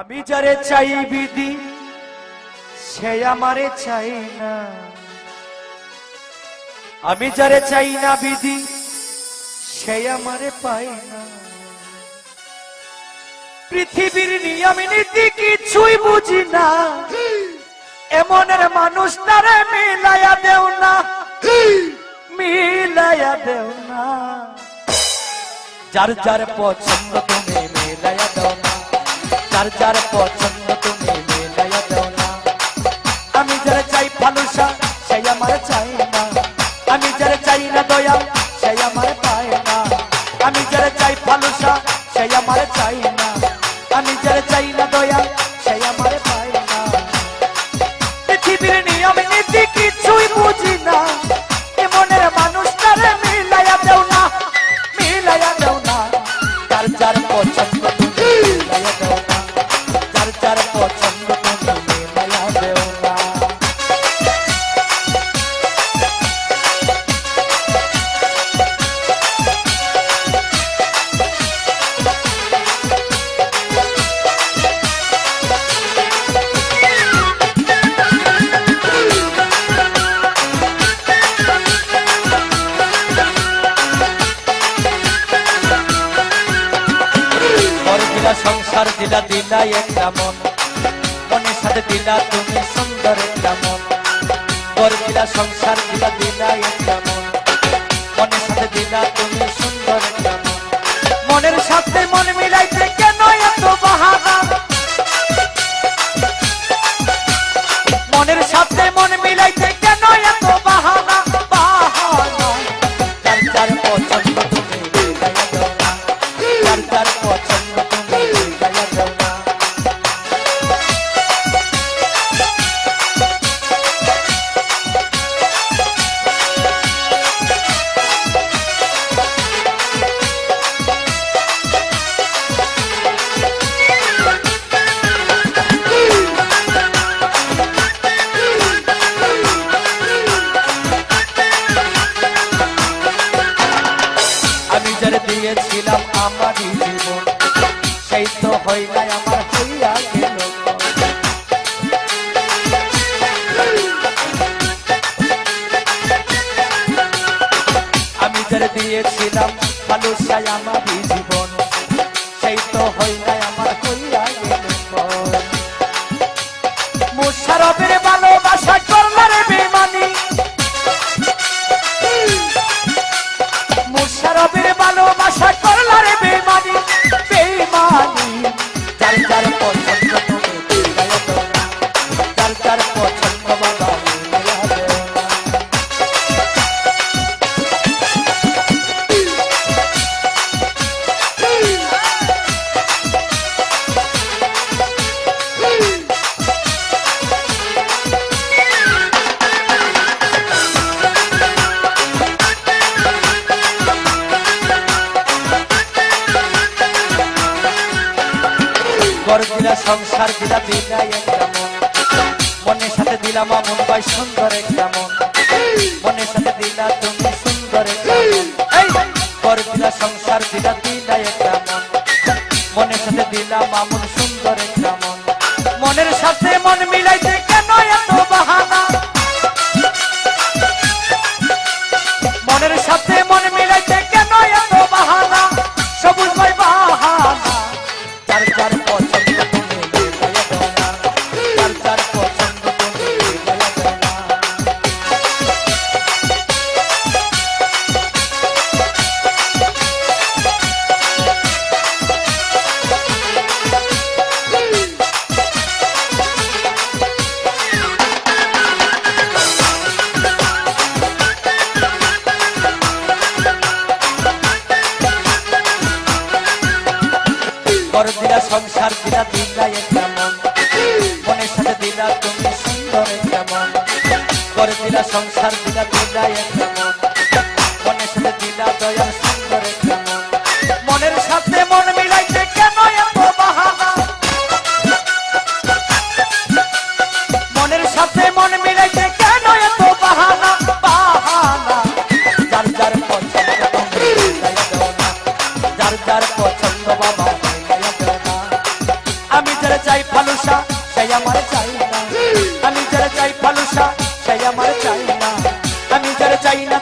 আমি যারে চাই বিধি সে আমারে চাই না, আমি যারে চাই না বিধি সে আমারে পাই না। পৃথিবীর নিয়ম নীতি কিছুই বুঝি না, এমনের মানুষটারে মিলাইয়া দেও না, মিলাইয়া দেও না। যার যার পছন্দ তুমি মিলাইয়া দাও না, যার যার পছন্দ তুমি মিলাইয়া দাও না। আমি যারা চাই ভালোবাসা সেই আমার চাই না, আমি যারা চাই না দয়া সেই আমার পায় না। আমি যারা চাই ভালোবাসা সেই আমার চাই না, আমি যারা চাই না দয়া সেই আমার পায় না। পৃথিবীর নিয়ম নীতি কিছুই বুঝি না, এমনের মানুষটারে মিলাইয়া দেও না, মিলাইয়া দেও না। যার যার পছন্দ তুমি মিলাইয়া দেও না, যার যার পছন্দ তুমি মিলাইয়া দেও না। সংসার দিলা দিলা একটা মন, মনের সাথে দিলা তুমি সুন্দর একটা মন। ঘর দিলা সংসার দিলা দিলা একটা মন, মনের সাথে দিলা তুমি সুন্দর একটা মন। মনের সাথে মন মিলাইতে কেন এত বাহানা, মনের সাথে মন মিলাইতে কেন এত বাহানা, বাহানা। যার যার পছন্দ তুমি মিলাইয়া দাও না, যার যার পছন্দ তুমি মিলাইয়া দাও না। আমি যারে দিয়েছিলাম আমারই জীবন, সেই তো হয় নাই আমার হইয়া গেল। আমি যারে দিয়েছিলাম ভালোবাসায় আমারই জীবন, সেই তো হয় নাই আমার হইয়া গেল। মুশারফের ভালোবাসা করলার বেমানি, মুশারফের ভালোবাসা করলার বেমানি, বেমানি। যার যার পছন্দ তুমি মিলাইয়া দাও না, যার যার পছন্দ বাবা মিলাইয়া দাও না। ঘর দিলা সংসার দিলা দিলা একটা মন, মনের সাথে দিলাম আমন ভাই সুন্দর একটা মন, মনের সাথে দিলা তুমি সুন্দর একটা মন। ঘর দিলা সংসার দিলা দিলা একটা মন, মনের সাথে দিলাম আমন সুন্দর একটা মন। মনের সাথে মন মিলাইতে কেন এত বাহানা, মনের সাথে মন মিলাইতে কেন এত বাহানা, সবুজ ভাই বাহানা। যার যার পছন্দ তুমি মিলাইয়া দাও না, যার যার পছন্দ তুমি মিলাইয়া দাও না। ঘর দিলা সংসার দিলা দিলা একটা মন, মনের সাথে দিলা তুমি সুন্দর একটা মন। ঘর দিলা সংসার দিলা দিলা একটা মন, মনের সাথে দিলা দয়াল সুন্দর একটা মন। মনের সাথে মন মিলাইতে কেন এত বাহানা, মনের সাথে মন মিলাইতে কেন এত বাহানা, বাহানা। যার যার পছন্দ তুমি মিলাইয়া দাও না, যার যার পছন্দ বাবা মিলাইয়া দাও না। আমি যারা যারা চাই ফালুসা সেই আমার চাই না, আমি যারা চাই ফালুসা সেই আমার চাই না, আমি যারা চাই না